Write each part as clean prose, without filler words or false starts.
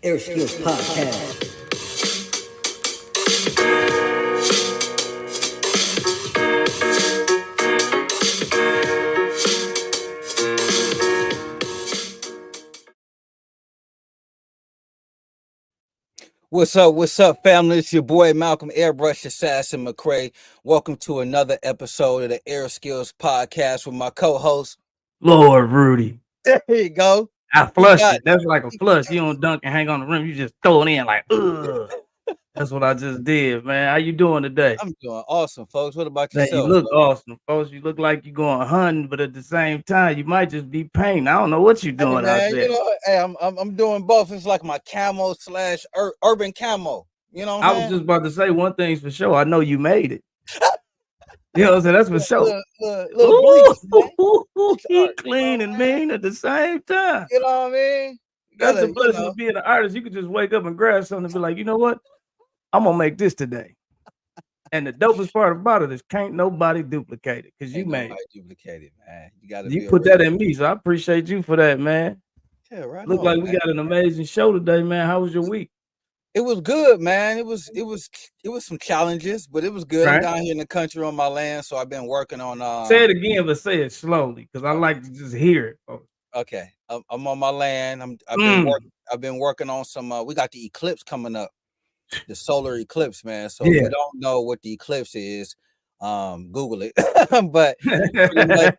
Airskillz Podcast. What's up, family? It's your boy Malcolm Airbrush Assassin McCray. Welcome to another episode of the Airskillz Podcast with my co-host, Lord Rudy. There you go. I flushed it. That's like a flush. You don't dunk and hang on the rim. You just throw it in like, ugh. That's what I just did, man. How you doing today? I'm doing awesome, folks. What about Man, yourself? you look awesome, folks. You look like you're going hunting, but at the same time, you might just be painting. I don't know what you're doing out there. I'm doing both. It's like my camo slash urban camo. You know what I'm saying? I was just about to say one thing's for sure. I know you made it. You know what I'm saying? That's for sure. Little He clean and mean at the same time. You know what I mean? That's the blessing of being an artist. You could just wake up and grab something and be like, you know what? I'm gonna make this today. And the dopest part about it is can't nobody duplicate it because you made it. Duplicate it, man. You put that in me, so I appreciate you for that, man. Yeah, right. Look like we got an amazing show today, man. How was your week? It was good, man. It was some challenges, but it was good. Right. I'm down here in the country on my land, so I've been working on. Say it again, but say it slowly, because I like to just hear it. Folks. Okay, I'm on my land. I've been working on some. We got the eclipse coming up, the solar eclipse, man. So if you don't know what the eclipse is, Google it. But the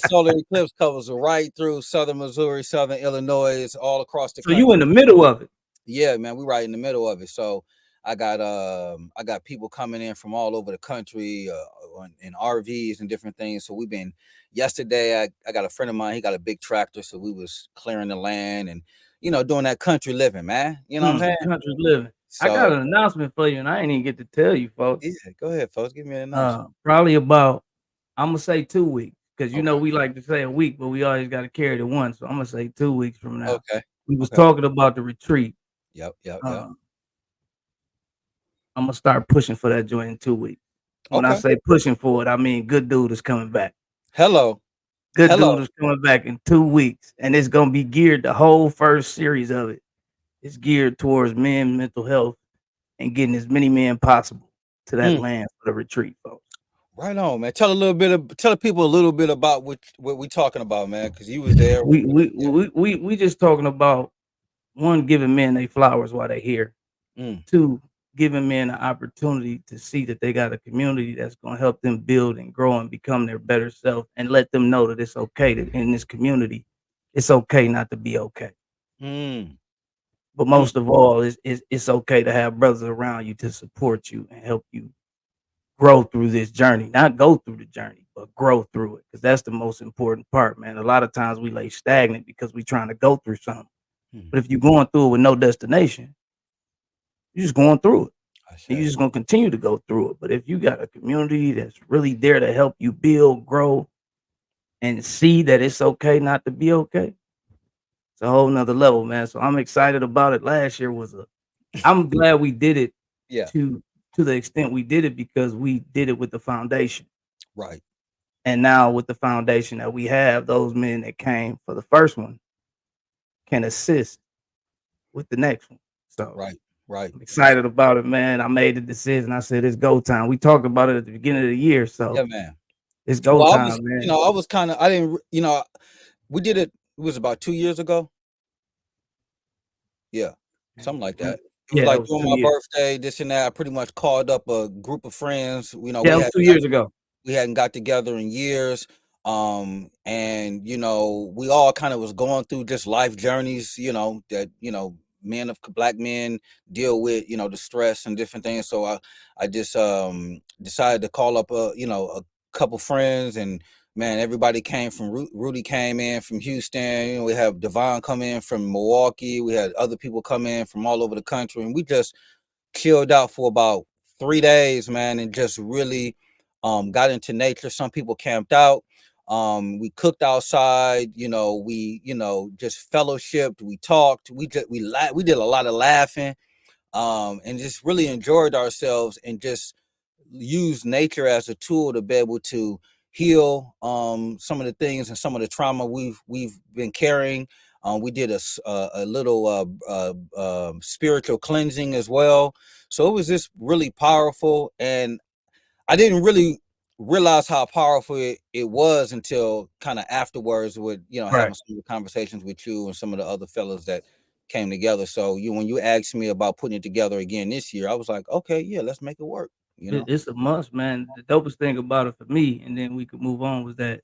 solar eclipse covers right through southern Missouri, southern Illinois, all across the country. So you in the middle of it? Yeah, man, we're right in the middle of it. So I got people coming in from all over the country in RVs and different things. So yesterday I got a friend of mine, he got a big tractor, so we was clearing the land and doing that country living, man. You know what I'm saying? Country living. So, I got an announcement for you, and I ain't even get to tell you, folks. Yeah, go ahead, folks. Give me an announcement. Probably about, I'm gonna say 2 weeks, because we like to say a week, but we always got to carry the one. So I'm gonna say 2 weeks from now. Okay. We was talking about the retreat. Yep. I'm gonna start pushing for that joint in 2 weeks. When I say pushing for it, I mean good dude is coming back. Hello. Dude is coming back in 2 weeks, and it's gonna be geared. The whole first series of it is geared towards men's mental health and getting as many men possible to that land for the retreat, folks. Right on, man. Tell the people a little bit about what we talking about, man, because you was there. We just talking about, one, giving men their flowers while they're here. 2, giving men an opportunity to see that they got a community that's going to help them build and grow and become their better self, and let them know that it's okay that in this community, it's okay not to be okay. But most of all, it's okay to have brothers around you to support you and help you grow through this journey. Not go through the journey, but grow through it, because that's the most important part, man. A lot of times we lay stagnant because we're trying to go through something. But if you're going through it with no destination, you're just going through it. And you're just going to continue to go through it. But if you got a community that's really there to help you build, grow, and see that it's okay not to be okay, it's a whole nother level, man. So I'm excited about it. Last year I'm glad we did it to the extent we did it, because we did it with the foundation. Right. And now with the foundation that we have, those men that came for the first one can assist with the next one. So right. I'm excited about it, man. I made the decision. I said it's go time. We talked about it at the beginning of the year. So yeah, man. It's go time, man. We did it. It was about 2 years ago. Yeah, something like that. It was like during my birthday, this and that. I pretty much called up a group of friends. It was 2 years ago. We hadn't got together in years. And we all kind of was going through just life journeys, that black men deal with, the stress and different things. So I just decided to call up a couple friends, and man, everybody came from Rudy came in from Houston. We have Devon come in from Milwaukee. We had other people come in from all over the country, and we just chilled out for about 3 days, man, and just really got into nature. Some people camped out. We cooked outside, we just fellowshipped, we talked, we did a lot of laughing, and just really enjoyed ourselves, and just used nature as a tool to be able to heal some of the things and some of the trauma we've been carrying, We did a little spiritual cleansing as well. So it was just really powerful, and I didn't really realize how powerful it was until kind of afterwards with, having some of the conversations with you and some of the other fellas that came together. So when you asked me about putting it together again this year, I was like, okay, yeah, let's make it work. It's a must, man. The dopest thing about it for me, and then we could move on, was that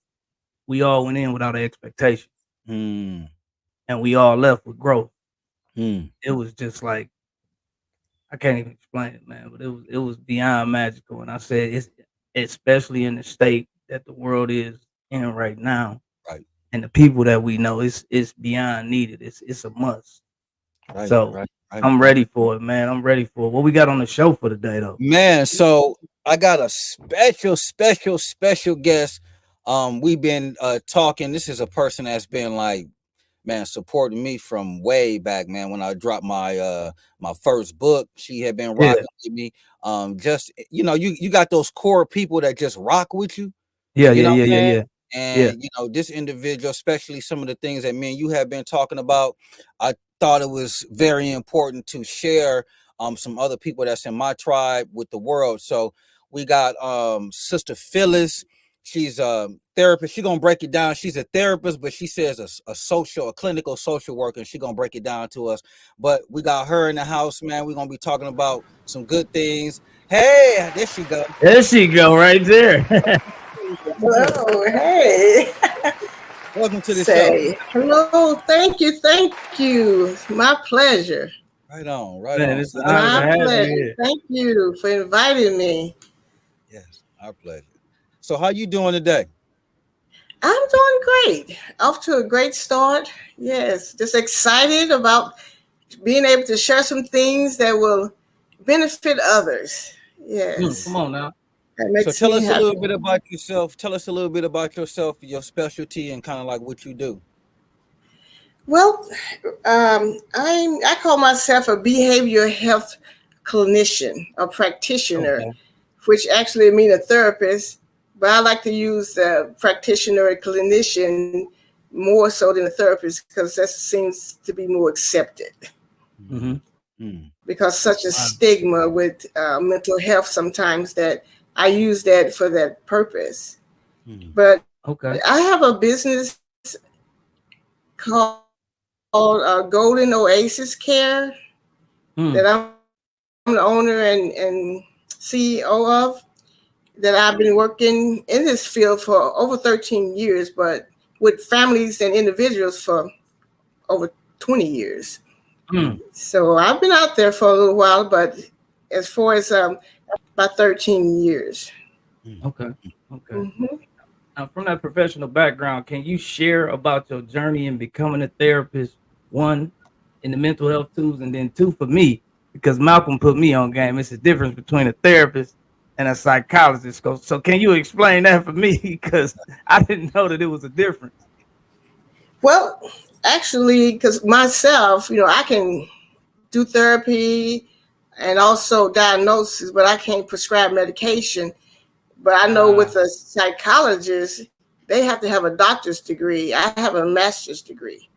we all went in without an expectation. And we all left with growth. It was just like, I can't even explain it, man, but it was beyond magical. And I said, it's especially in the state that the world is in right now, right, and the people that we know, it's beyond needed. It's a must. Right, so right. I'm ready for it, man. I'm ready for it. What we got on the show for today, though? Man, so I got a special guest. We've been talking. This is a person that's been like, man, supporting me from way back, man. When I dropped my my first book, she had been rocking with me. Just you got those core people that just rock with you. Yeah. And this individual, especially some of the things that me and you have been talking about, I thought it was very important to share some other people that's in my tribe with the world. So we got Sister Phyllis. She's a therapist. She's gonna break it down. She's a therapist, but she says a clinical social worker, and she's gonna break it down to us. But we got her in the house, man. We're gonna be talking about some good things. Hey, there she go. There she go, right there. Hello, hey. Welcome to the show. Hello, thank you. It's my pleasure. Right on. It's my pleasure. Thank you for inviting me. Yes, our pleasure. So how you doing today? I'm doing great. Off to a great start. Yes, just excited about being able to share some things that will benefit others. Yes. Come on now. So tell us a little bit about yourself. Tell us a little bit about yourself, your specialty, and kind of like what you do. Well, I call myself a behavioral health clinician, a practitioner, which actually means a therapist. But I like to use the practitioner and clinician more so than a therapist, because that seems to be more accepted. Because such a stigma with mental health sometimes, that I use that for that purpose. But I have a business called Golden Oasis Care that I'm the owner and CEO of, that I've been working in this field for over 13 years, but with families and individuals for over 20 years. So I've been out there for a little while, but as far as about 13 years. Okay. Now, from that professional background, can you share about your journey in becoming a therapist? One, in the mental health tools, and then two, for me, because Malcolm put me on game. It's the difference between a therapist and a psychologist. So can you explain that for me? Because I didn't know that it was a difference. Well, actually, because myself, I can do therapy and also diagnosis, but I can't prescribe medication. But I know with a psychologist, they have to have a doctor's degree. I have a master's degree.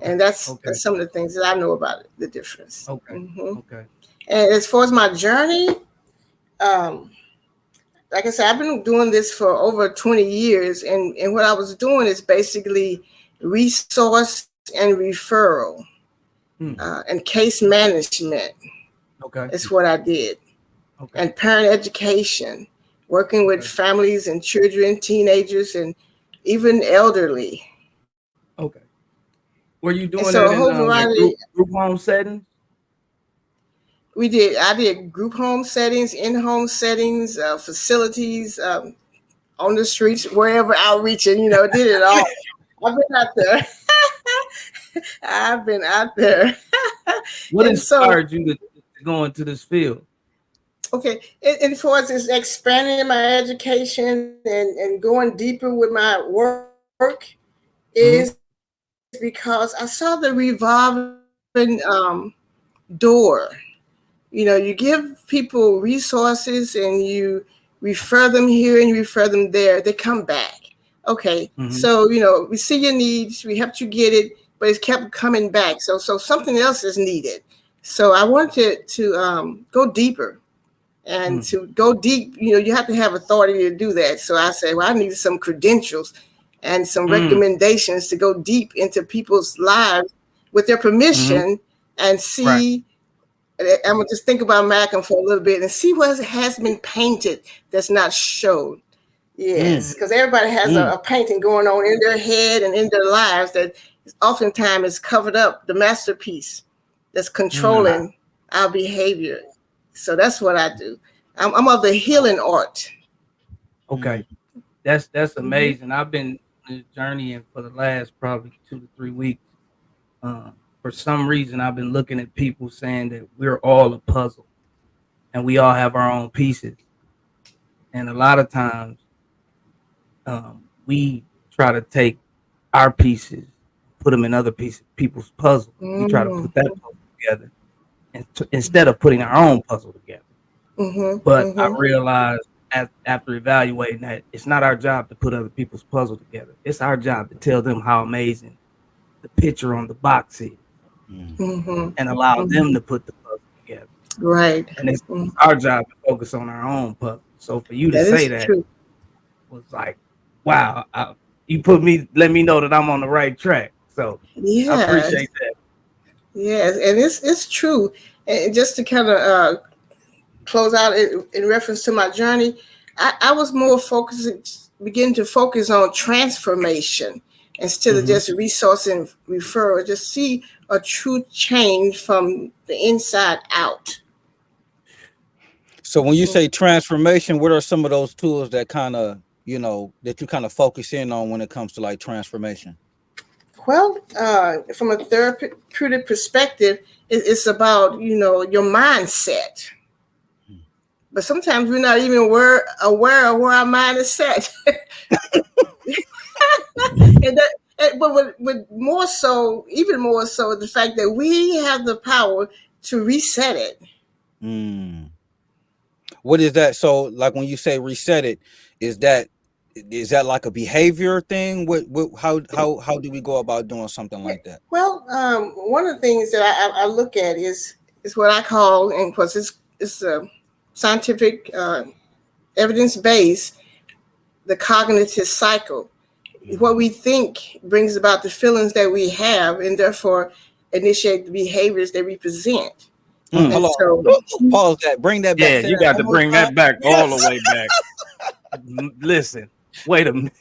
And that's some of the things that I know about it, the difference. And as far as my journey, like I said, I've been doing this for over 20 years. And what I was doing is basically resource and referral and case management. That's what I did. And parent education, working with families and children, teenagers, and even elderly. Were you doing that in group home settings? I did group home settings, in-home settings, facilities, on the streets, wherever, outreaching, did it all. I've been out there. What inspired you to go into this field? Okay, and for us, it's expanding my education and going deeper with my work is because I saw the revolving door. You give people resources and you refer them here and you refer them there. They come back. So, we see your needs, we helped you get it, but it's kept coming back. So something else is needed. So I wanted to go deeper. And to go deep, you have to have authority to do that. So I said, well, I need some credentials and some recommendations to go deep into people's lives with their permission and see. Right. I'm going to just think about Malcolm for a little bit and see what has been painted that's not showed. Yes, because everybody has a painting going on in their head and in their lives that oftentimes is covered up, the masterpiece that's controlling our behavior. So that's what I do. I'm of the healing art. Okay. That's amazing. I've been journeying for the last probably 2 to 3 weeks. For some reason, I've been looking at people saying that we're all a puzzle and we all have our own pieces. And a lot of times we try to take our pieces, put them in other people's puzzle. We try to put that puzzle together instead of putting our own puzzle together. But I realized after evaluating that it's not our job to put other people's puzzle together. It's our job to tell them how amazing the picture on the box is and allow them to put the puzzle together. Right. And it's our job to focus on our own puzzle. So for you to say that was like, wow, let me know that I'm on the right track. So I appreciate that. Yes, and it's true. And just to kind of close out in reference to my journey, I was more beginning to focus on transformation instead of just resource and referral, just see a true change from the inside out. So when you say transformation, what are some of those tools that kind of, that you kind of focus in on when it comes to like transformation? Well, from a therapeutic perspective, it's about, your mindset. But sometimes we're not even aware of where our mind is set. But with more so, even more so, the fact that we have the power to reset it. What is that? So, like when you say reset it, is that like a behavior thing? How do we go about doing something like that? Well, one of the things that I look at is what I call, and of course it's a scientific evidence based, the cognitive cycle. What we think brings about the feelings that we have, and therefore initiate the behaviors that we present. Hold on. Pause that. Bring that back. Yeah, you got to bring that back all the way back. Listen, wait a minute.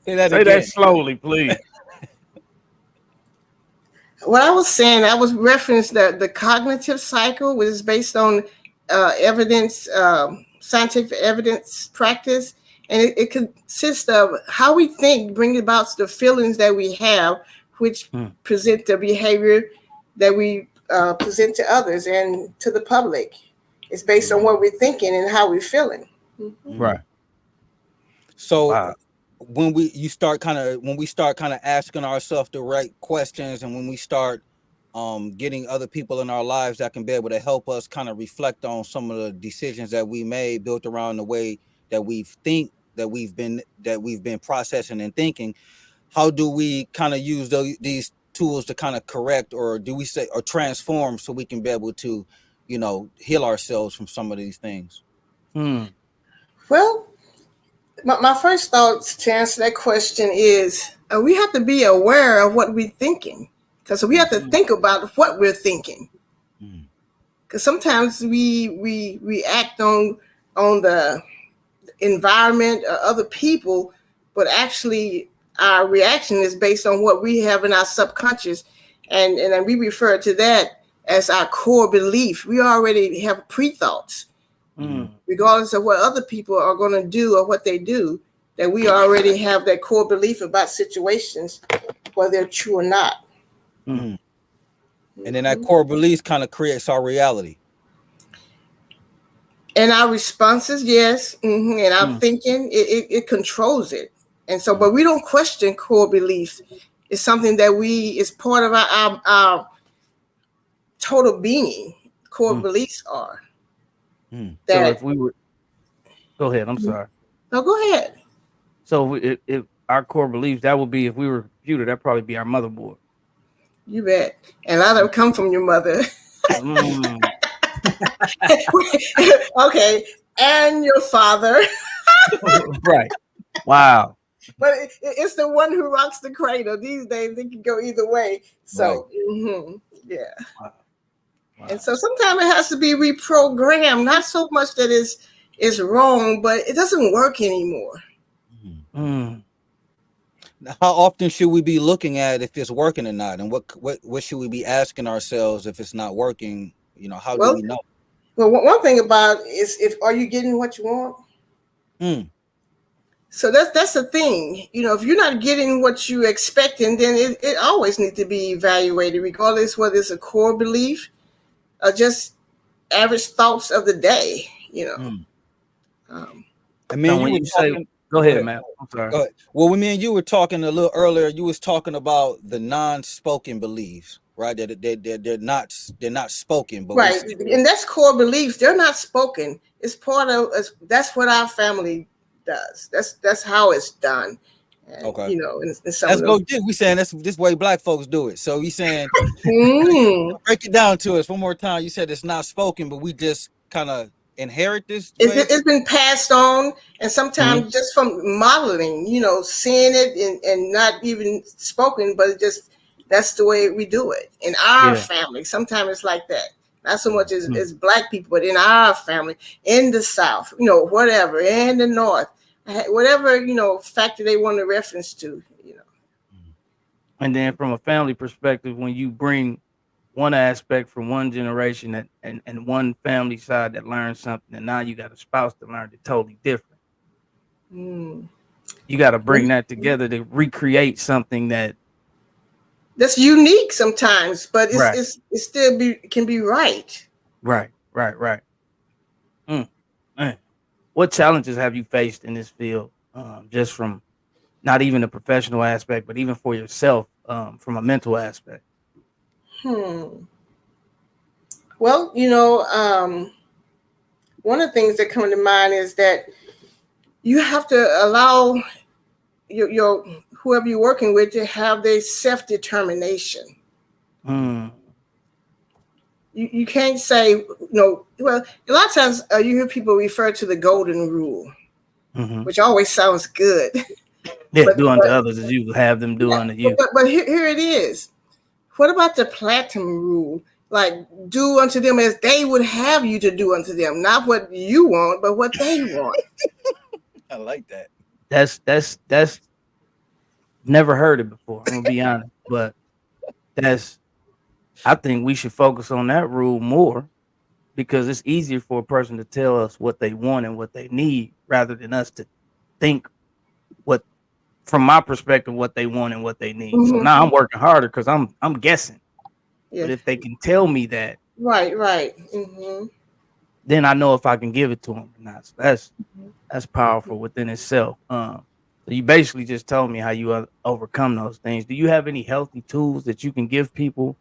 Say that slowly, please. What I was saying, I was referencing the cognitive cycle, which is based on evidence, scientific evidence practice. And it consists of how we think, bring about the feelings that we have, which present the behavior that we present to others and to the public. It's based on what we're thinking and how we're feeling. Right. So when we start kind of asking ourselves the right questions, and when we start getting other people in our lives that can be able to help us kind of reflect on some of the decisions that we made, built around the way that we've been processing and thinking, how do we kind of use these tools to kind of correct, or do we say, or transform, so we can be able to, heal ourselves from some of these things? Well, my first thoughts to answer that question is we have to be aware of what we're thinking, because we have to think about what we're thinking. Because sometimes we act on the environment or other people, but actually our reaction is based on what we have in our subconscious, and we refer to that as our core belief. We already have pre-thoughts, regardless of what other people are going to do or what they do, that we already have that core belief about situations, whether they're true or not. And then that core belief kind of creates our reality. And our responses, yes, and our thinking, it controls it. And so, but we don't question core beliefs. It's something that is part of our total being. Core beliefs are. So if we were, go ahead. I'm sorry. No, go ahead. So if our core beliefs, that would be, if we were a computer, that'd probably be our motherboard. You bet. And a lot of them come from your mother. Okay. And your father. Right. Wow. But it's the one who rocks the cradle. These days, it can go either way. So, right. Yeah. Wow. Wow. And so sometimes it has to be reprogrammed. Not so much that it's wrong, but it doesn't work anymore. How often should we be looking at if it's working or not? And what should we be asking ourselves if it's not working? How do we know? Well, one thing about is are you getting what you want? So that's the thing. If you're not getting what you expecting, then it always needs to be evaluated, regardless whether it's a core belief or just average thoughts of the day. I mean, when you say, go ahead, Matt. I'm sorry. Go ahead. Well, we mean you were talking a little earlier. You was talking about the non-spoken beliefs, right? They're not spoken, but right, and that's core beliefs. They're not spoken. It's part of us. That's what our family does. That's how it's done. And, okay. In some let's go. We saying this way Black folks do it. So we saying break it down to us one more time. You said it's not spoken, but we just kind of inherit this. It's been passed on, and sometimes just from modeling, seeing it and not even spoken, but that's the way we do it in our family. Sometimes it's like that. Not so much as Black people, but in our family, in the South, whatever, in the North, whatever, factor they want to reference to, And then from a family perspective, when you bring one aspect from one generation and one family side that learns something, and now you got a spouse that learned it totally different. You got to bring that together to recreate something that's unique sometimes, but it's still can be right. Right. What challenges have you faced in this field, just from not even a professional aspect, but even for yourself, from a mental aspect? Well, one of the things that come to mind is that you have to allow your whoever you're working with to have their self-determination. You can't say no. Well, a lot of times you hear people refer to the golden rule, which always sounds good. Yeah, do unto others as you have them do unto you. But here it is. What about the platinum rule? Like, do unto them as they would have you to do unto them, not what you want, but what they want. I like that. That's never heard it before. I'm gonna be honest, but I think we should focus on that rule more, because it's easier for a person to tell us what they want and what they need rather than us to think from my perspective, what they want and what they need. So now I'm working harder because I'm guessing. Yeah. But if they can tell me that, right, then I know if I can give it to them or not. So that's powerful within itself. So you basically just told me how you overcome those things. Do you have any healthy tools that you can give people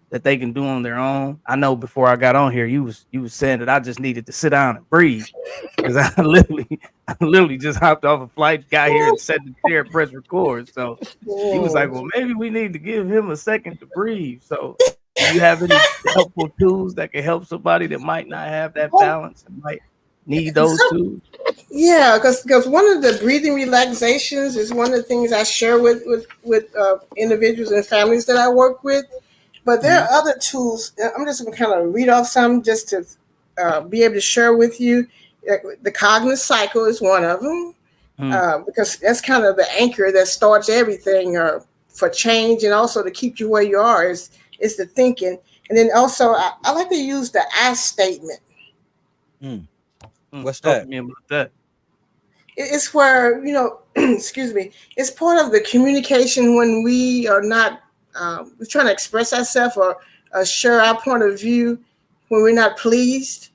that they can do on their own? I know before I got on here, you was saying that I just needed to sit down and breathe, because I literally just hopped off a flight, got here and sat in the chair, press record. So he was like, well, maybe we need to give him a second to breathe. So do you have any helpful tools that can help somebody that might not have that balance and might need those tools? Yeah, because one of the breathing relaxations is one of the things I share with individuals and families that I work with. But there are other tools. I'm just going to kind of read off some just to be able to share with you. The cognitive cycle is one of them, because that's kind of the anchor that starts everything for change, and also to keep you where you are is the thinking. And then also I like to use the I statement. What's that? Talk to me about that. It's where, excuse me, it's part of the communication when we are not we're trying to express ourselves or share our point of view when we're not pleased,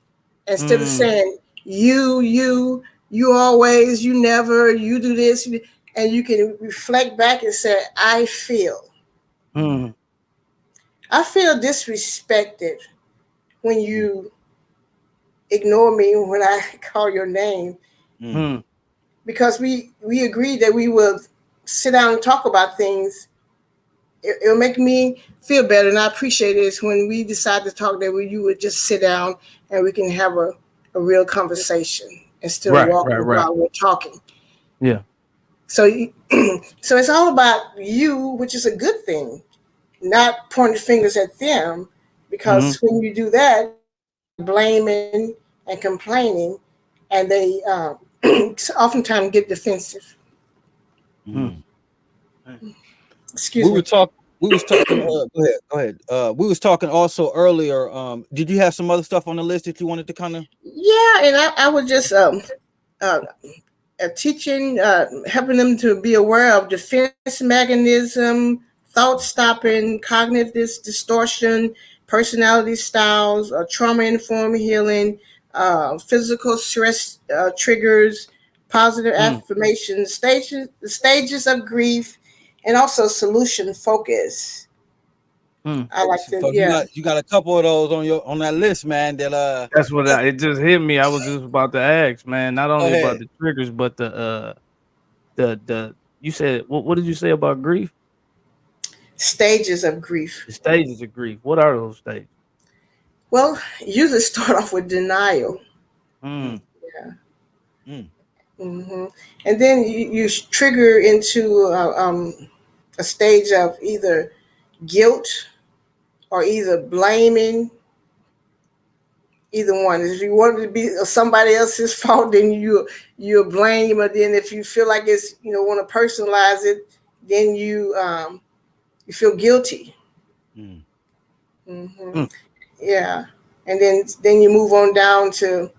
instead of saying you always, you never, you do this, and you can reflect back and say, I feel disrespected when you ignore me when I call your name. because we agreed that we would sit down and talk about things. It'll make me feel better, and I appreciate it when we decide to talk, that you would just sit down and we can have a real conversation instead of walking while we're talking. Yeah. So so it's all about you, which is a good thing, not pointing fingers at them, because when you do that, blaming and complaining, and they oftentimes get defensive. Excuse me. We was talking. Go ahead. We was talking also earlier. Did you have some other stuff on the list that you wanted to kind of? Yeah, and I was just teaching, helping them to be aware of defense mechanism, thought stopping, cognitive distortion, personality styles, trauma-informed healing, physical stress triggers, positive affirmations, stages of grief, and also solution focus. I like to. So you got a couple of those on that list, man. That's what it just hit me. I was just about to ask, man. Not only about the triggers, but the you said what did you say about grief? Stages of grief. The stages of grief. What are those stages? Well, usually start off with denial. And then you trigger into a stage of either guilt or either blaming. Either one. If you want it to be somebody else's fault, then you blame. But then if you feel like it's, want to personalize it, then you feel guilty. Yeah, and then you move on down to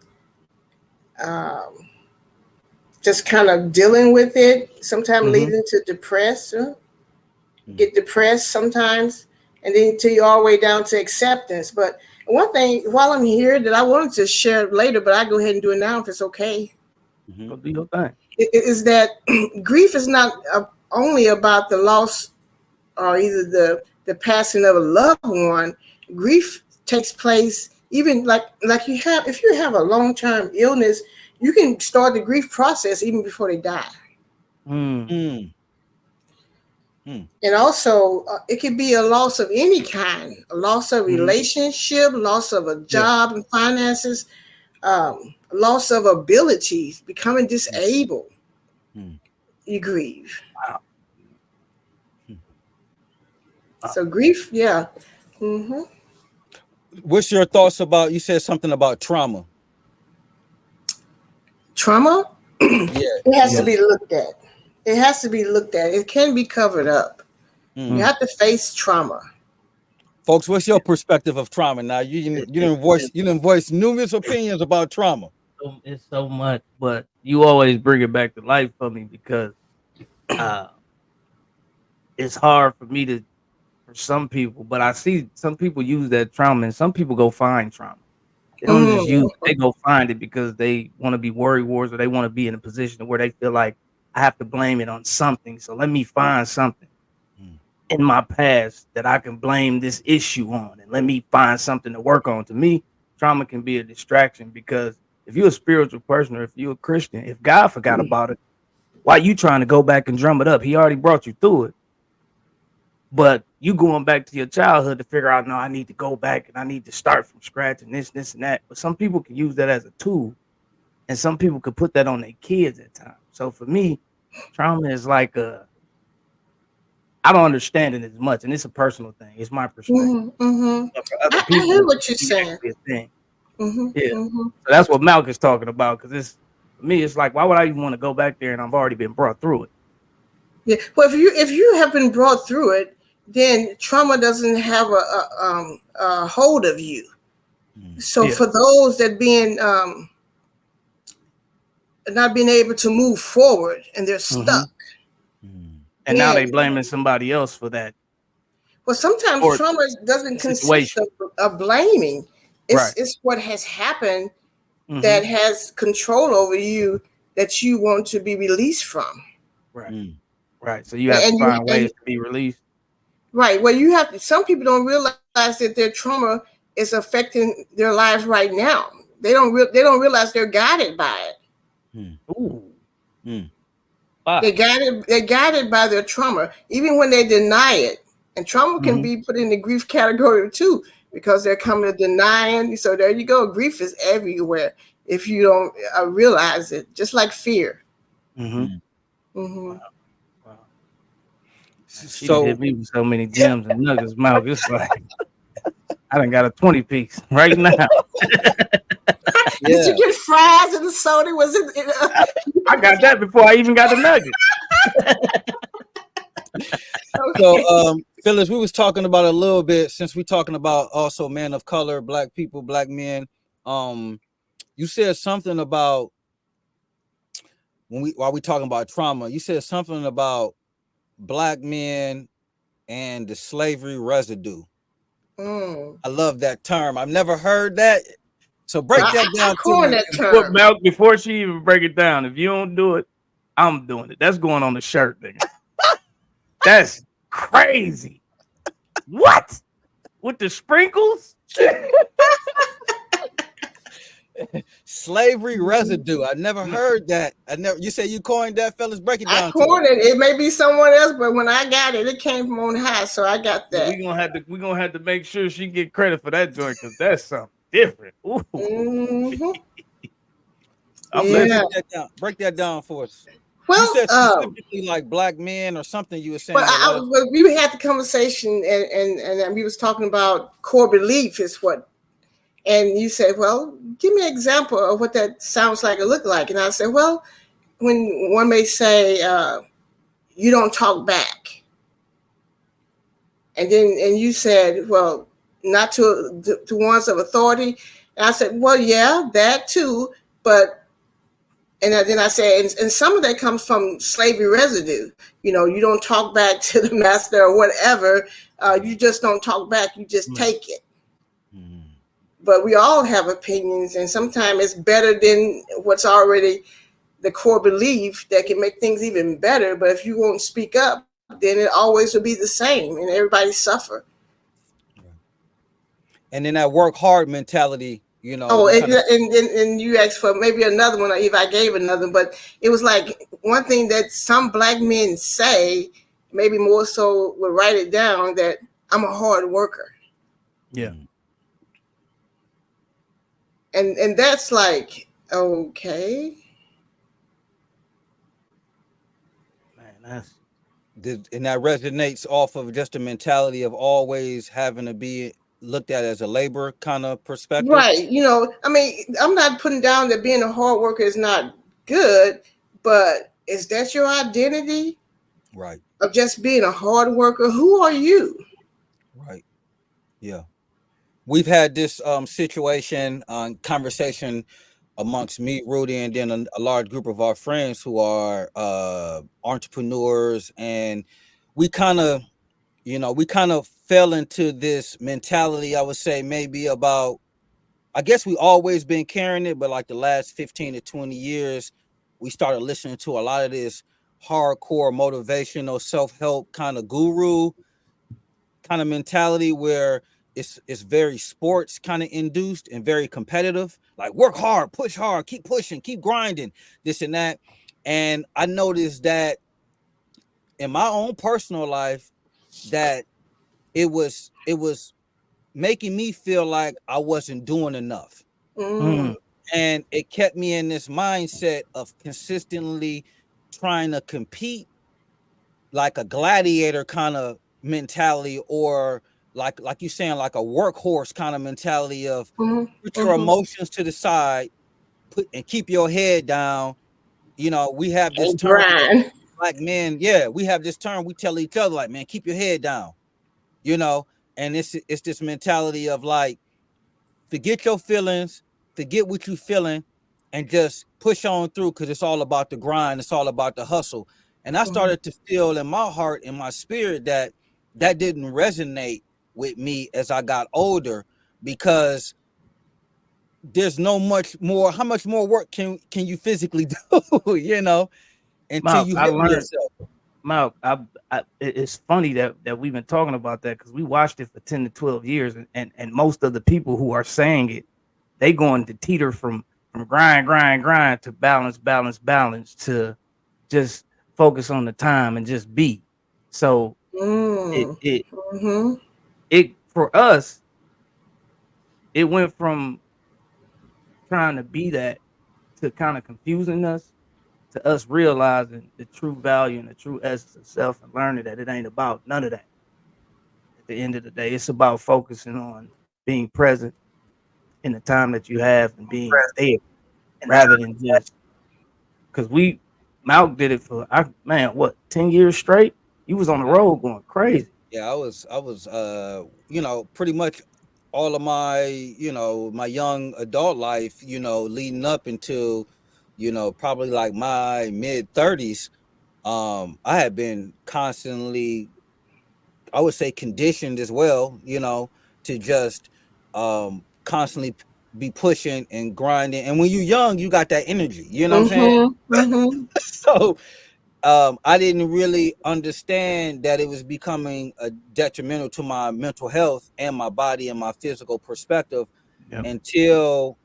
just kind of dealing with it. Sometimes leading to depression. Get depressed sometimes, and then till you're all the way down to acceptance. But one thing while I'm here that I wanted to share later, but I go ahead and do it now if it's okay. Go do your thing. Is that grief is not only about the loss or either the passing of a loved one. Grief takes place even like if you have a long-term illness, you can start the grief process even before they die. And also, it could be a loss of any kind, a loss of relationship, loss of a job and finances, loss of abilities, becoming disabled. You grieve. Wow. So grief, yeah. What's your thoughts about? You said something about trauma. Trauma? Yeah, it has to be looked at. It has to be looked at. It can be covered up. You have to face trauma. Folks, what's your perspective of trauma? Now you didn't voice numerous opinions about trauma. It's so much, but you always bring it back to life for me because it's hard for me for some people, but I see some people use that trauma and some people go find trauma. They don't just use it, they go find it because they want to be worry wars or they want to be in a position where they feel like I have to blame it on something. So let me find something in my past that I can blame this issue on and let me find something to work on. To me, trauma can be a distraction because if you're a spiritual person or if you're a Christian, if God forgot about it, why are you trying to go back and drum it up? He already brought you through it. But you going back to your childhood to figure out, no, I need to go back and I need to start from scratch and this and that. But some people can use that as a tool and some people could put that on their kids at times. So for me, trauma is like I don't understand it as much, and it's a personal thing. It's my perspective. I hear what you're saying. So that's what Malcolm is talking about. Because for me, it's like, why would I even want to go back there and I've already been brought through it? Yeah. Well, if you have been brought through it, then trauma doesn't have a hold of you. So for those that being not being able to move forward and they're stuck. And now they blaming somebody else for that. Well, sometimes trauma doesn't consist of blaming. It's what has happened that has control over you that you want to be released from. Right. So you have to find ways to be released. Right. Well, you have to. Some people don't realize that their trauma is affecting their lives right now. They don't realize they're guided by it. They're guided by their trauma, even when they deny it. And trauma can be put in the grief category too, because they're coming to denying. So there you go. Grief is everywhere if you don't realize it, just like fear. Wow. She So hit me with so many gems and nuggets, mouth. It's like I done got a 20-piece right now. Did you get fries and the soda? Was it? I got that before I even got the nugget. So, Phyllis, we was talking about a little bit, since we're talking about also men of color, black people, black men. You said something about while we talking about trauma, you said something about black men and the slavery residue. I love that term. I've never heard that. So break that down to me. Before she even break it down, if you don't do it, I'm doing it. That's going on the shirt, nigga. That's crazy. What? With the sprinkles? Slavery residue. I never heard that. You say you coined that, fellas? Break it down. I coined it. It may be someone else, but when I got it, it came from on high, so I got that. We're gonna have to make sure she get credit for that joint, because that's something different. Break that down for us. Well, you said specifically like black men or something. You were saying. Well, we had the conversation, and we was talking about core belief is what. And you said, well, give me an example of what that sounds like or look like. And I said, well, when one may say, you don't talk back. And you said, well, not to ones of authority. And I said, well, yeah, that too. But, and then I said, and some of that comes from slavery residue. You know, you don't talk back to the master or whatever. You just don't talk back. You just take it. But we all have opinions, and sometimes it's better than what's already the core belief that can make things even better. But if you won't speak up, then it always will be the same, and everybody suffer. And then that work hard mentality, you know. Oh, and you asked for maybe another one, or if I gave another, but it was like one thing that some black men say, maybe more so would write it down, that I'm a hard worker. Yeah. And that's like, okay. Man, and that resonates off of just a mentality of always having to be looked at as a labor kind of perspective. Right. You know, I mean, I'm not putting down that being a hard worker is not good, but is that your identity? Right. Of just being a hard worker? Who are you? Right. Yeah. We've had this situation, conversation amongst me, Rudy, and then a large group of our friends who are entrepreneurs, and we kind of fell into this mentality. I would say maybe about, I guess we always been carrying it, but like the last 15 to 20 years, we started listening to a lot of this hardcore motivational self-help kind of guru kind of mentality where it's very sports kind of induced and very competitive, like work hard, push hard, keep pushing, keep grinding, this and that. And I noticed that in my own personal life that it was making me feel like I wasn't doing enough. And it kept me in this mindset of consistently trying to compete like a gladiator kind of mentality, or like you saying, like a workhorse kind of mentality of put your emotions to the side, and keep your head down. You know, we have this term, black men. Yeah, we have this term. We tell each other, like, man, keep your head down. You know, and it's this mentality of like, forget your feelings, forget what you feeling, and just push on through, because it's all about the grind. It's all about the hustle. And I started to feel in my heart, in my spirit, that didn't resonate with me as I got older, because there's no much more. How much more work can you physically do? You know, until you hit yourself. Malk, it's funny that we've been talking about that, because we watched it for 10 to 12 years, and most of the people who are saying it, they going to teeter from grind to balance to just focus on the time and just be. So it for us, it went from trying to be that to kind of confusing us to us realizing the true value and the true essence of self and learning that it ain't about none of that. At the end of the day, it's about focusing on being present in the time that you have and being there, and rather than just because Malk did it for 10 years straight. He was on the road going crazy. Yeah, I was pretty much all of my, my young adult life, leading up into, probably like my mid 30s. I had been constantly, I would say, conditioned as well, to just constantly be pushing and grinding. And when you're young, you got that energy, you know what I'm saying? So I didn't really understand that it was becoming a detrimental to my mental health and my body and my physical perspective until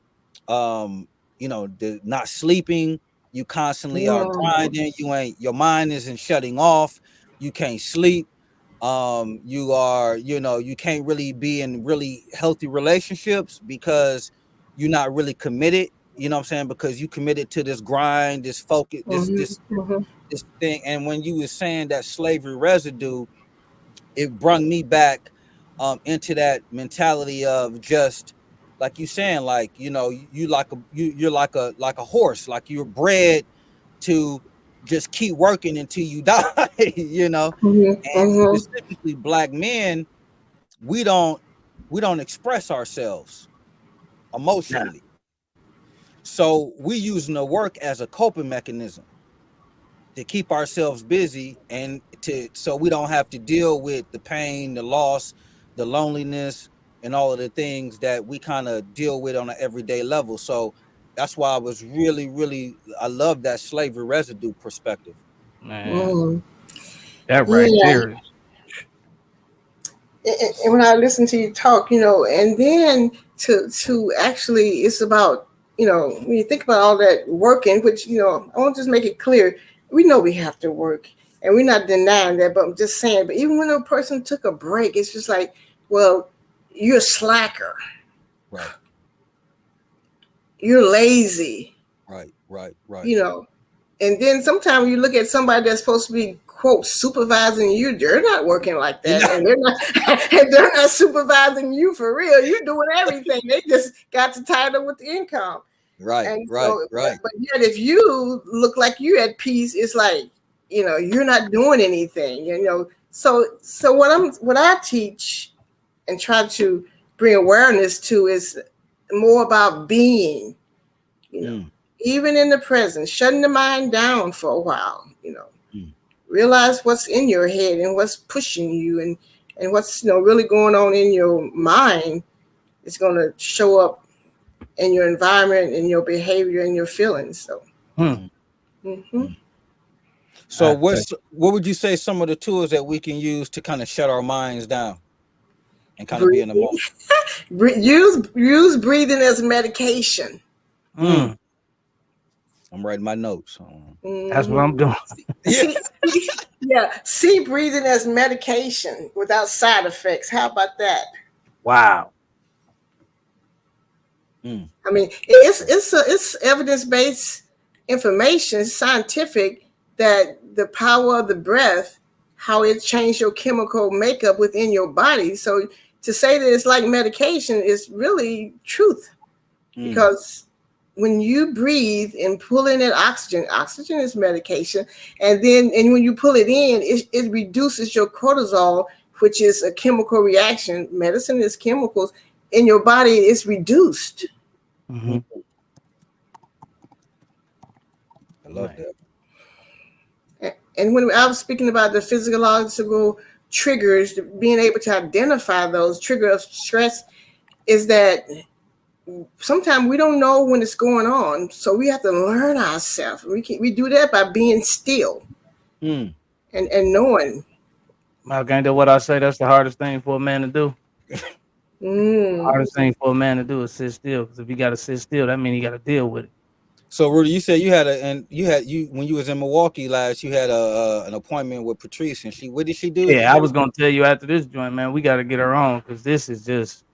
the not sleeping. You constantly are grinding. Your mind isn't shutting off. You can't sleep. You are, you can't really be in really healthy relationships because you're not really committed. You know what I'm saying? Because you committed to this grind, this focus, this thing. And when you were saying that slavery residue, it brought me back into that mentality of just like you saying, like, you're like a horse, like you're bred to just keep working until you die, and specifically Black men, we don't express ourselves emotionally. So we using the work as a coping mechanism to keep ourselves busy and so we don't have to deal with the pain, the loss, the loneliness, and all of the things that we kind of deal with on an everyday level. So that's why I was really, I love that slavery residue perspective. Man, that right there. And when I listen to you talk, and then to actually, it's about, when you think about all that working, which, I want to just make it clear, we know we have to work and we're not denying that, but I'm just saying, but even when a person took a break, it's just like, well, you're a slacker. Right. You're lazy. Right. And then sometimes you look at somebody that's supposed to be, quote, supervising you, they're not working like that. And they're not supervising you for real. You're doing everything. They just got the title with the income. Right. But yet if you look like you're at peace, it's like, you're not doing anything, So what I teach and try to bring awareness to is more about being, even in the present, shutting the mind down for a while, realize what's in your head and what's pushing you and what's, really going on in your mind is going to show up in your environment and your behavior and your feelings. So, So what would you say some of the tools that we can use to kind of shut our minds down and kind of be in the moment? Use breathing as medication. I'm writing my notes. That's what I'm doing. See breathing as medication without side effects. How about that? Wow. I mean, it's evidence-based information, scientific, that the power of the breath, how it changed your chemical makeup within your body. So to say that it's like medication is really truth, because when you breathe and pull in that oxygen is medication, and when you pull it in, it reduces your cortisol, which is a chemical reaction. Medicine is chemicals in your body. It's reduced. I love that. And when I was speaking about the physiological triggers, being able to identify those triggers of stress, is that sometimes we don't know when it's going on, so we have to learn ourselves. We do that by being still and knowing. Malk, ain't that what I say? That's the hardest thing for a man to do. The hardest thing for a man to do is sit still. Because if you got to sit still, that means you got to deal with it. So Rudy, you said when you was in Milwaukee last, you had an appointment with Patrice, and what did she do? Yeah, I was gonna tell you after this joint, man. We got to get her on because this is just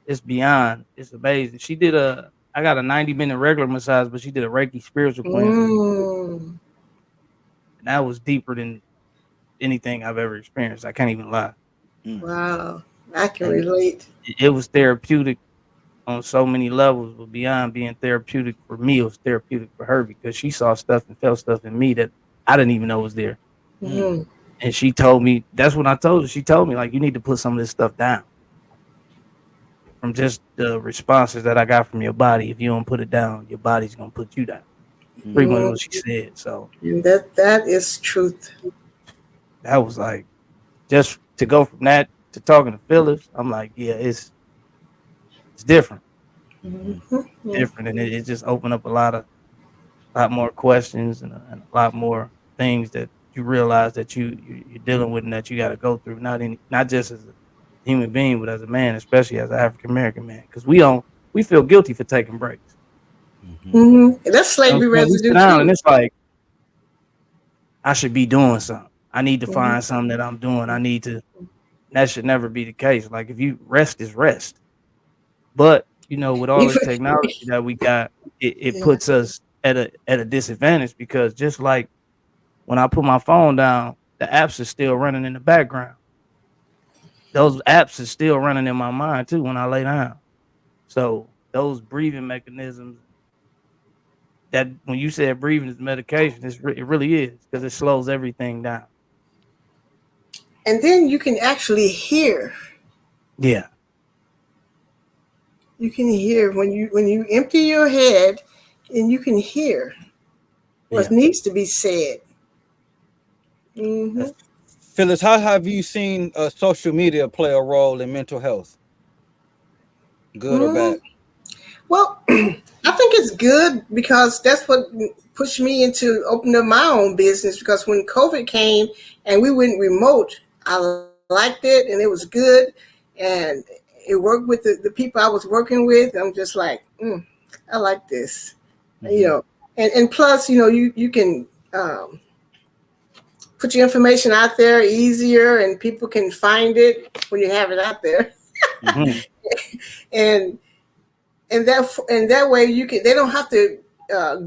it's beyond. It's amazing. She did I got a 90-minute regular massage, but she did a Reiki spiritual cleanse, and that was deeper than anything I've ever experienced. I can't even lie. Wow, I can relate. It was therapeutic on so many levels, but beyond being therapeutic for me, it was therapeutic for her because she saw stuff and felt stuff in me that I didn't even know was there. Mm-hmm. And she told me, that's when I told her, she told me, like, you need to put some of this stuff down. From just the responses that I got from your body. If you don't put it down, your body's going to put you down. Pretty much what she said. So that is truth. That was like, just to go from that to talking to Phyllis, I'm like, yeah, it's different. Mm-hmm. Different. And it just opened up a lot more questions and a lot more things that you realize that you're dealing with and that you got to go through, not just as a human being, but as a man, especially as an African American man, because we feel guilty for taking breaks. Mm-hmm. That's slavery residue too. And it's like, I should be doing something. I need to find something that I'm doing. That should never be the case. Like, if you rest is rest. But, with all the technology that we got, it puts us at a disadvantage, because just like when I put my phone down, the apps are still running in the background. Those apps are still running in my mind too when I lay down. So those breathing mechanisms, that when you said breathing is medication, it really is, because it slows everything down. And then you can actually hear. Yeah. You can hear when you empty your head, and you can hear what needs to be said. Mm-hmm. Phyllis, how have you seen social media play a role in mental health? Good or bad? Well, I think it's good, because that's what pushed me into opening up my own business, because when COVID came and we went remote, I liked it and it was good, and it worked with the people I was working with. I'm just like, I like this, and plus, you can put your information out there easier, and people can find it when you have it out there. and that way they don't have to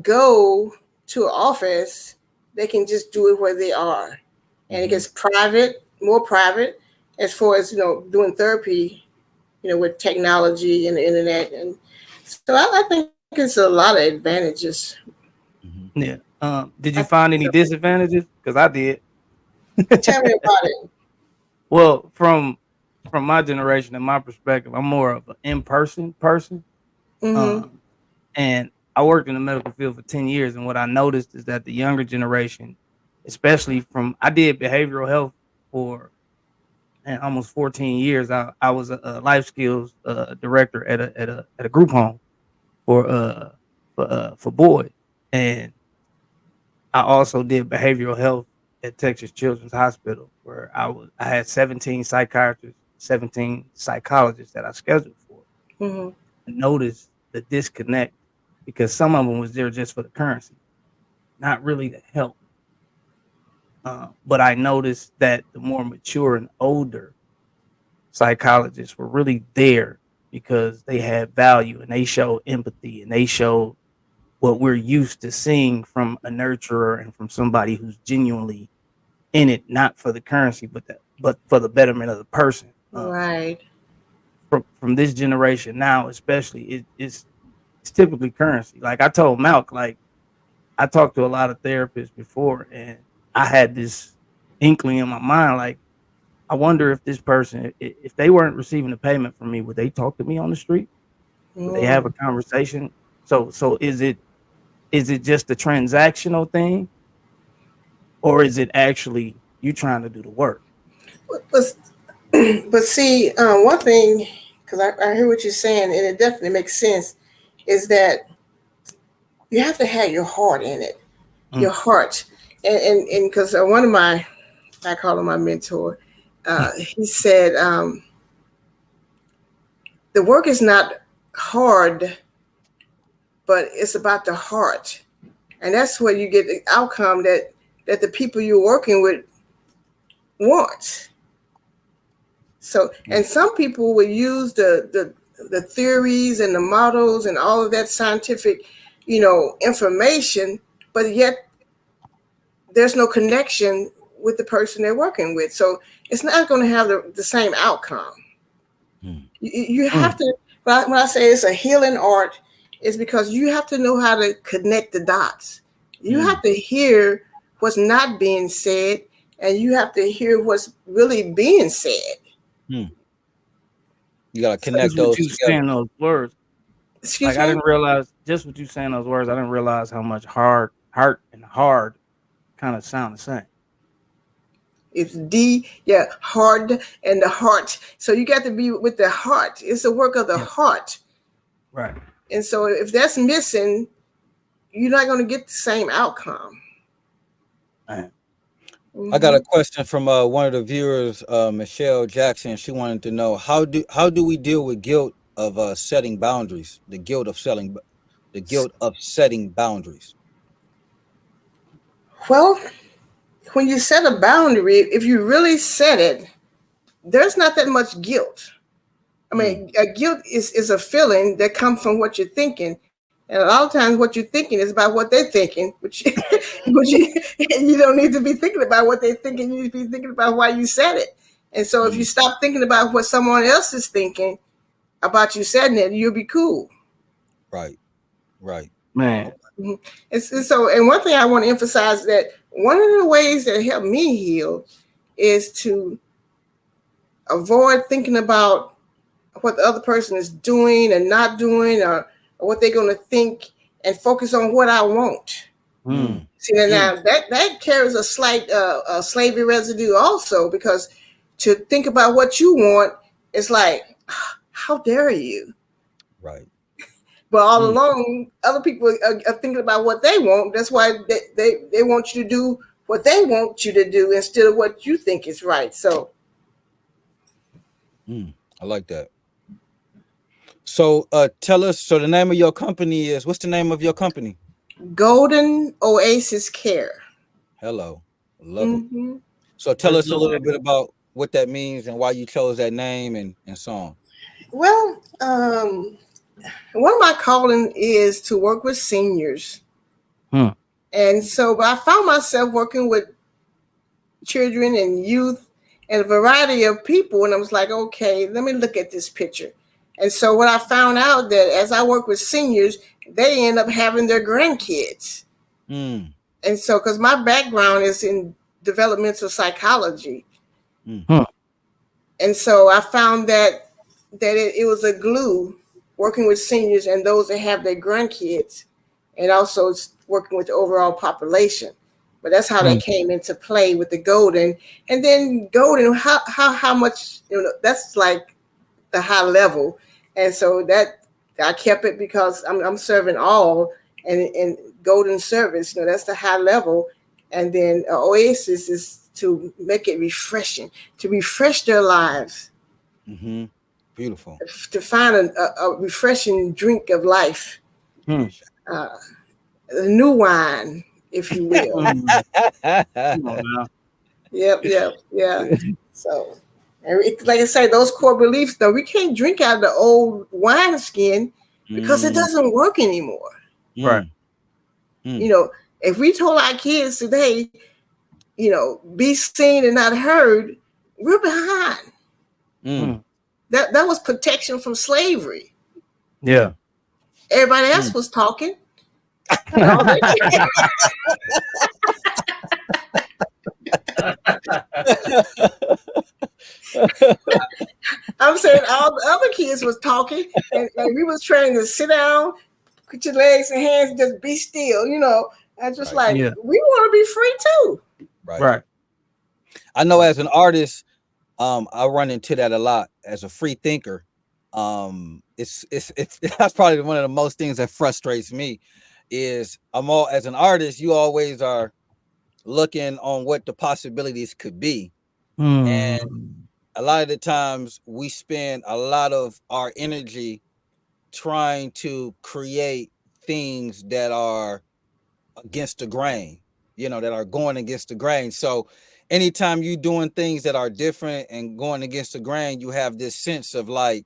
go to an office. They can just do it where they are, and it gets more private, as far as doing therapy, with technology and the internet. And so I think it's a lot of advantages. Yeah. Did you find any disadvantages? Because I did. Tell me about it. Well, from my generation and my perspective, I'm more of an in-person person. And I worked in the medical field for 10 years. And what I noticed is that the younger generation, especially I did behavioral health for almost 14 years. I was a life skills director at a group home for boys. And I also did behavioral health at Texas Children's Hospital, where I had 17 psychiatrists, 17 psychologists that I scheduled for. I noticed the disconnect, because some of them was there just for the currency, not really to help. But I noticed that the more mature and older psychologists were really there because they had value, and they showed empathy, and they showed what we're used to seeing from a nurturer and from somebody who's genuinely in it, not for the currency, but for the betterment of the person. Right. From this generation now, especially, it's typically currency. Like I told Malk, like I talked to a lot of therapists before, and I had this inkling in my mind, like, I wonder if this person, if they weren't receiving a payment from me, would they talk to me on the street? Would they have a conversation? So is it just a transactional thing, or is it actually you trying to do the work? But see, one thing, because I hear what you're saying, and it definitely makes sense, is that you have to have your heart in it, your heart. And because one of my, I call him my mentor, he said, the work is not hard, but it's about the heart. And that's where you get the outcome that the people you're working with want. So, and some people will use the theories and the models and all of that scientific, information, but yet there's no connection with the person they're working with. So it's not going to have the same outcome. You have to, when I say it's a healing art, it's because you have to know how to connect the dots. You have to hear what's not being said, and you have to hear what's really being said. You got to connect those together. Saying those words. Excuse me? I didn't realize, just what you saying those words, I didn't realize how much heart and hard kind of sound the same. It's hard and the heart. So you got to be with the heart. It's a work of the heart. Right. And so if that's missing, you're not going to get the same outcome. Right. I got a question from one of the viewers, Michelle Jackson. She wanted to know how do we deal with guilt of setting boundaries? The guilt of setting boundaries. Well, when you set a boundary, if you really set it, there's not that much guilt. I mean, guilt is a feeling that comes from what you're thinking. And a lot of times what you're thinking is about what they're thinking, which you don't need to be thinking about what they're thinking. You need to be thinking about why you said it. And so if you stop thinking about what someone else is thinking about you saying it, you'll be cool. Right. Man. And one thing I want to emphasize that one of the ways that helped me heal is to avoid thinking about what the other person is doing and not doing, or what they're going to think, and focus on what I want. See, now that carries a slight slavery residue also, because to think about what you want is like, how dare you? Right. But all along, other people are thinking about what they want. That's why they want you to do what they want you to do instead of what you think is right. So I like that. So tell us, so the name of your company is, what's the name of your company? Golden Oasis Care. Hello. Love it. So tell us a little bit about what that means and why you chose that name and so on. Well, one of my calling is to work with seniors. And so I found myself working with children and youth and a variety of people. And I was like, okay, let me look at this picture. And so what I found out that as I work with seniors, they end up having their grandkids. And so, because my background is in developmental psychology. And so I found that it was a glue working with seniors and those that have their grandkids, and also working with the overall population. But that's how they came into play with the golden. And then golden, how much, that's like the high level. And so that I kept it because I'm serving all, and golden service, that's the high level. And then Oasis is to make it refreshing, to refresh their lives. Beautiful. To find a refreshing drink of life. A new wine, if you will. Yep. So, like I say, those core beliefs, though, we can't drink out of the old wine skin because it doesn't work anymore. Right. If we told our kids today, be seen and not heard, we're behind. That was protection from slavery. Yeah. Everybody else was talking. I'm saying all the other kids was talking, and we was trained to sit down, put your legs and hands, and just be still. I just we want to be free too. Right. I know as an artist, I run into that a lot as a free thinker. It's that's probably one of the most things that frustrates me is as an artist, you always are looking on what the possibilities could be. And a lot of the times we spend a lot of our energy trying to create things that are against the grain, that are going against the grain. So anytime you doing things that are different and going against the grain, you have this sense of like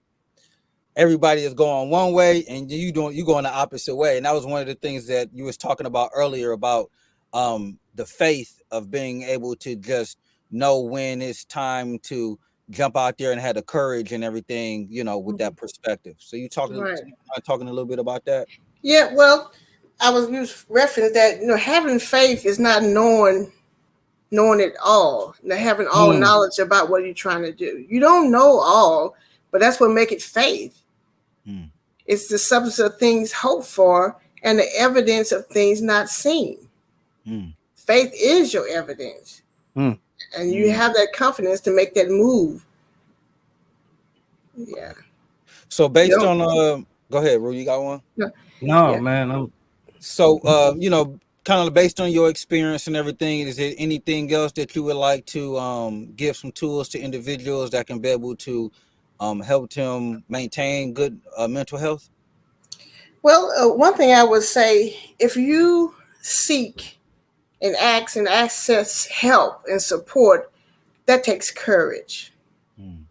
everybody is going one way and you going the opposite way. And that was one of the things that you was talking about earlier about the faith of being able to just know when it's time to jump out there and have the courage and everything, with that perspective. So you talking a little bit about that? Yeah, well, I was referencing that, having faith is not knowing it all, having all knowledge about what you're trying to do. You don't know all, but that's what makes it faith. It's the substance of things hoped for and the evidence of things not seen. Faith is your evidence. And you have that confidence to make that move. Yeah. So based on go ahead, Rue, you got one? No, man. So kind of based on your experience and everything, is there anything else that you would like to give some tools to individuals that can be able to help them maintain good mental health? Well, one thing I would say, if you seek and ask and access help and support, that takes courage. And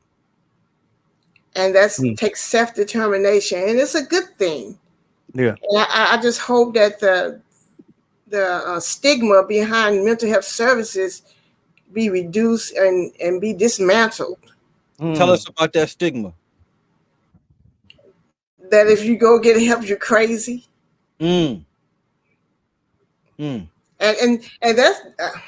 that takes self-determination. And it's a good thing. Yeah. And I just hope that the stigma behind mental health services be reduced and be dismantled. Tell us about that stigma. That if you go get help, you're crazy. And that's,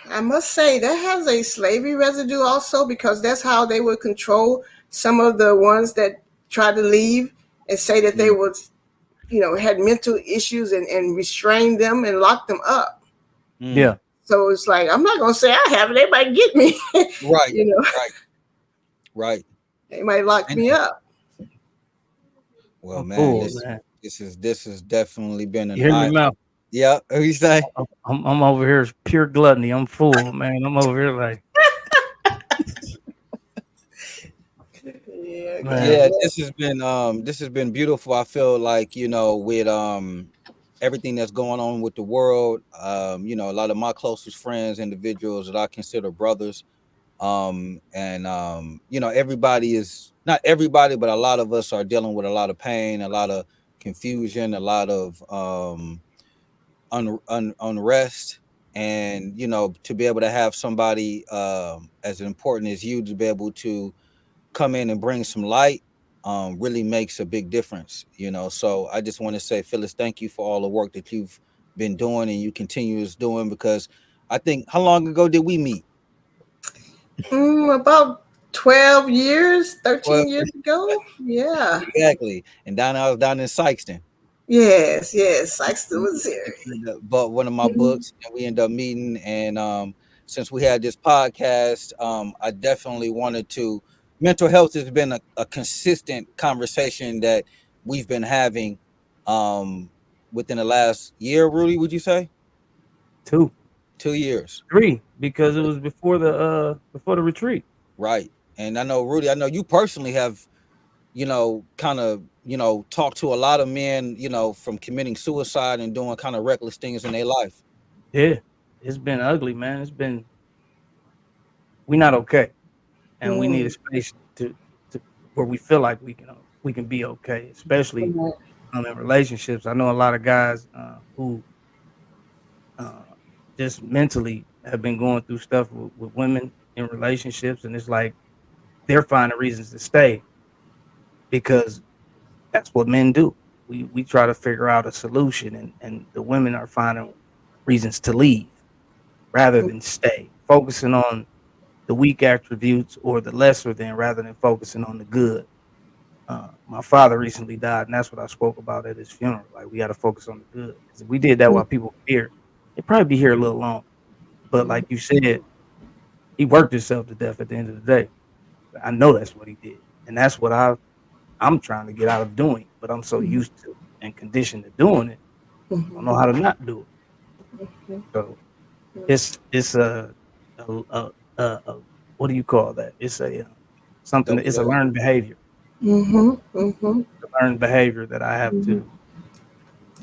I must say, that has a slavery residue also, because that's how they would control some of the ones that try to leave and say that they was, had mental issues and restrain them and lock them up. Yeah. So it's like, I'm not going to say I have it. Everybody get me. Right. Right. They might lock me up. Well, man, this has definitely been an eye. Mouth. Yeah. What you say? I'm over here pure gluttony. I'm full, man. I'm over here like. Yeah, this has been beautiful. I feel like, with everything that's going on with the world, a lot of my closest friends, individuals that I consider brothers, everybody is, not everybody, but a lot of us are dealing with a lot of pain, a lot of confusion, a lot of unrest. And, to be able to have somebody as important as you to be able to come in and bring some light really makes a big difference, So I just want to say, Phyllis, thank you for all the work that you've been doing and you continue doing, because I think, how long ago did we meet? About 12 years, 13 years ago. Yeah. Exactly. And I was down in Sykeston. Yes, Sykeston, Missouri. But one of my books, and we ended up meeting. And since we had this podcast, I definitely wanted to. Mental health has been a consistent conversation that we've been having within the last year. Rudy, would you say? 2 years? 3, because it was before the retreat. Right. And I know, Rudy, you personally have, kind of, talked to a lot of men, from committing suicide and doing kind of reckless things in their life. Yeah, it's been ugly, man. We're not okay. And we need a space to where we feel like we can be okay, especially in relationships. I know a lot of guys who just mentally have been going through stuff with women in relationships, and it's like they're finding reasons to stay because that's what men do. We try to figure out a solution, and the women are finding reasons to leave rather than stay, focusing on the weak attributes or the lesser than, rather than focusing on the good. My father recently died, and that's what I spoke about at his funeral. Like, we got to focus on the good. Because if we did that while people were here, they'd probably be here a little longer. But like you said, he worked himself to death at the end of the day. I know that's what he did. And that's what I'm trying to get out of doing. But I'm so used to and conditioned to doing it, I don't know how to not do it. So it's a what do you call that? It's a something. It's a learned behavior. A learned behavior that I have to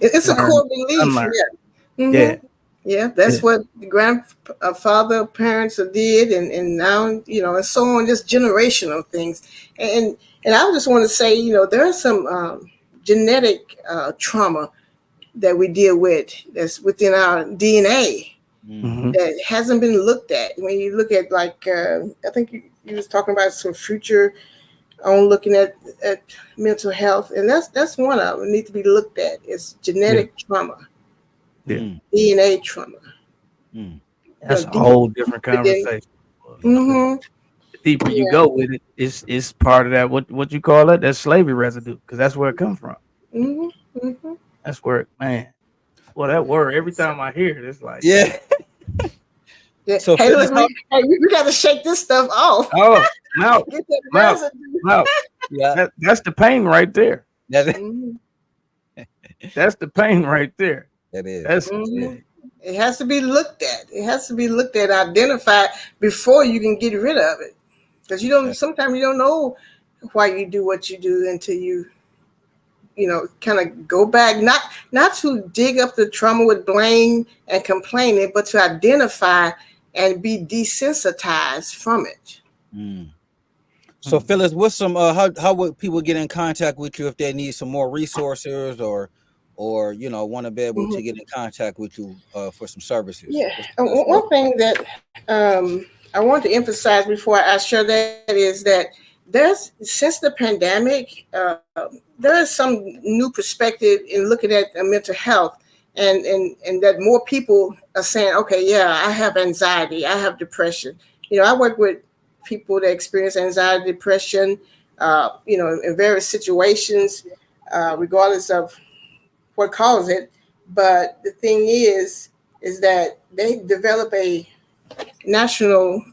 It's a core belief. Yeah. Mm-hmm. Yeah, that's what the grandfather parents did, and now, and so on, just generational things. And I just want to say, there are some genetic trauma that we deal with that's within our DNA that hasn't been looked at. When you look at, like, I think you was talking about some future on looking at mental health, and that's one of them need to be looked at. It's genetic trauma, DNA trauma. That's a whole different conversation. The deeper you go with it, it's part of that what you call it, that slavery residue, because that's where it comes from. That's where well, that word, every time I hear it, it's like So hey, look, we got to shake this stuff off. Oh, no, yeah, that's the pain right there. That's the pain right there. That is. It has to be looked at. It has to be looked at, identified before you can get rid of it. Because sometimes you don't know why you do what you do until you kind of go back, not to dig up the trauma with blame and complaining, but to identify and be desensitized from it. So Phyllis, what's some how would people get in contact with you if they need some more resources or want to be able to get in contact with you for some services? One thing that I want to emphasize before I share that is that since the pandemic, there is some new perspective in looking at mental health, and that more people are saying, okay, I have anxiety, I have depression. I work with people that experience anxiety, depression, in various situations, regardless of what caused it. But the thing is that they develop a national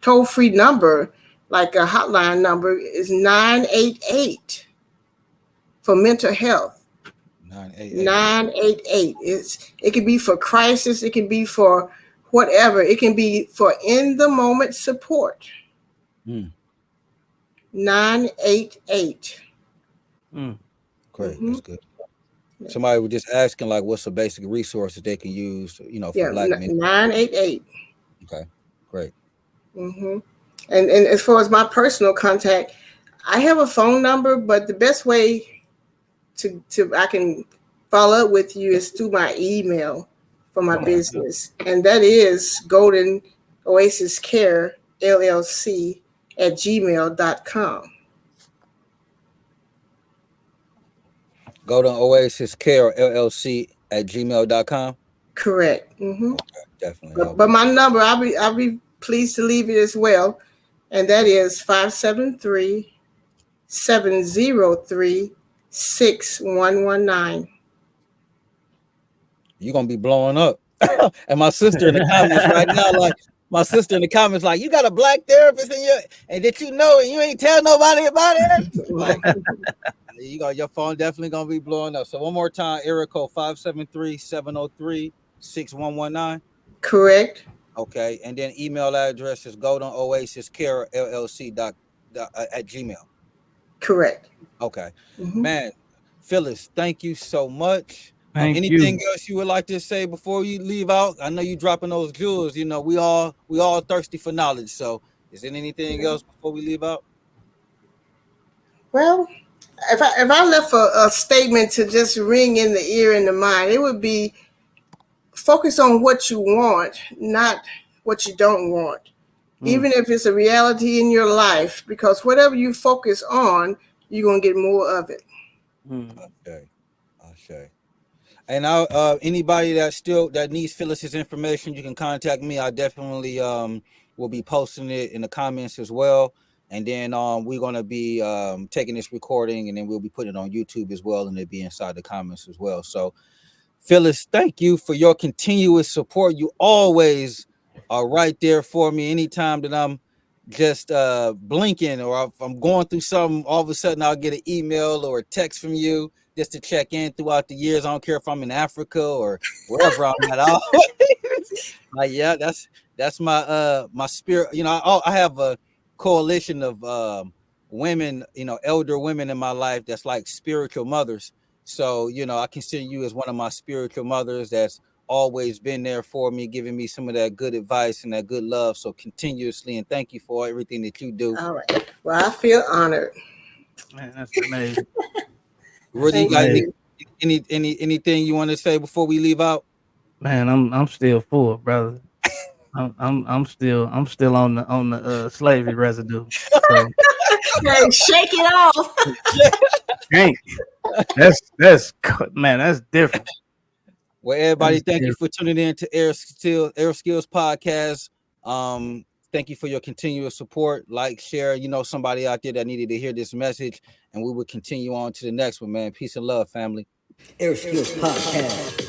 toll-free number, like a hotline number, is 988 for mental health. 988. It can be for crisis. It can be for whatever. It can be for in-the-moment support. 988. Great. That's good. Somebody was just asking, like, what's a basic resource that they can use, for Black men? 988. Okay, great. And as far as my personal contact, I have a phone number, but the best way to I can follow up with you is through my email for my business, and that is Golden Oasis Care LLC at gmail.com. Golden Oasis Care LLC at gmail.com. Correct. Okay, definitely. But my number, I'll be pleased to leave it as well, and that is 573-703-6119. You're gonna be blowing up. And my sister in the comments right now, like, you got a Black therapist in your, and did you know it? You ain't tell nobody about it. Like, your phone definitely gonna be blowing up. So one more time, area code 573-703-6119. Correct. Okay, and then email address is Golden Oasis Care LLC at Gmail. Correct. Okay, man, Phyllis, thank you so much. Anything else you would like to say before you leave out? I know you dropping those jewels. We all thirsty for knowledge. So, is there anything else before we leave out? Well, if I left a statement to just ring in the ear and the mind, it would be focus on what you want, not what you don't want. Even if it's a reality in your life, because whatever you focus on, you're gonna get more of it. Okay. And anybody that needs Phyllis's information, you can contact me. I definitely will be posting it in the comments as well. And then we're gonna be taking this recording, and then we'll be putting it on YouTube as well, and it'll be inside the comments as well. So, Phyllis, thank you for your continuous support. You always are right there for me. Anytime that I'm just blinking or if I'm going through something, all of a sudden I'll get an email or a text from you just to check in throughout the years. I don't care if I'm in Africa or wherever I'm at. Like, yeah, that's my my spirit. I have a coalition of women, elder women in my life that's like spiritual mothers. So, you know, I consider you as one of my spiritual mothers that's always been there for me, giving me some of that good advice and that good love. So continuously, and thank you for everything that you do. All right. Well, I feel honored. Man, that's amazing. Really, you got anything you want to say before we leave out? Man, I'm still full, brother. I'm still on the slavery residue. So hey, shake it off. Hey, that's man, that's different. Well, everybody, thank you for tuning in to Airskillz Podcast. Thank you for your continuous support. Like, share, you know, somebody out there that needed to hear this message, and we will continue on to the next one, man. Peace and love, family. Airskillz Podcast.